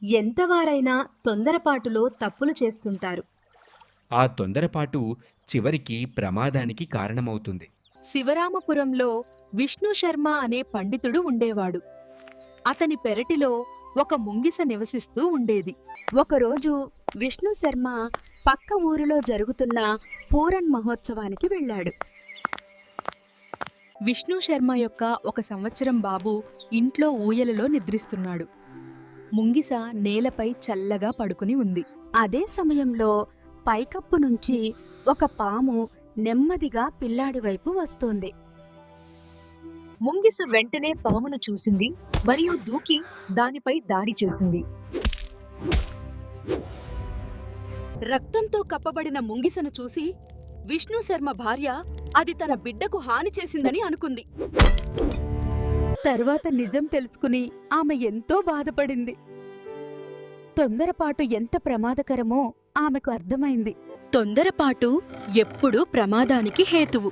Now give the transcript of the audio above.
ఎంతవారైనా తొందరపాటులో తప్పులు చేస్తుంటారు. ఆ తొందరపాటు చివరికి ప్రమాదానికి కారణమవుతుంది. శివరామపురంలో విష్ణు శర్మ అనే పండితుడు ఉండేవాడు. అతని పెరటిలో ఒక ముంగిస నివసిస్తూ ఉండేది. ఒకరోజు విష్ణు శర్మ పక్క ఊరిలో జరుగుతున్న పూరన్ మహోత్సవానికి వెళ్ళాడు. విష్ణు శర్మ యొక్క 1 సంవత్సరం బాబు ఇంట్లో ఊయలలో నిద్రిస్తున్నాడు. ముంగిస నేలపై చల్లగా పడుకుని ఉంది. అదే సమయంలో పైకప్పు నుంచి ఒక పాము నెమ్మదిగా పిల్లాడి వైపు వస్తోంది. ముంగిస వెంటనే పామును చూసింది మరియు దూకి దానిపై దాడి చేసింది. రక్తంతో కప్పబడిన ముంగిసను చూసి విష్ణు శర్మ భార్య అది తన బిడ్డకు హాని చేసిందని అనుకుంది. తరువాత నిజం తెలుసుకుని ఆమె ఎంతో బాధపడింది. తొందరపాటు ఎంత ప్రమాదకరమో ఆమెకు అర్థమైంది. తొందరపాటు ఎప్పుడూ ప్రమాదానికి హేతువు.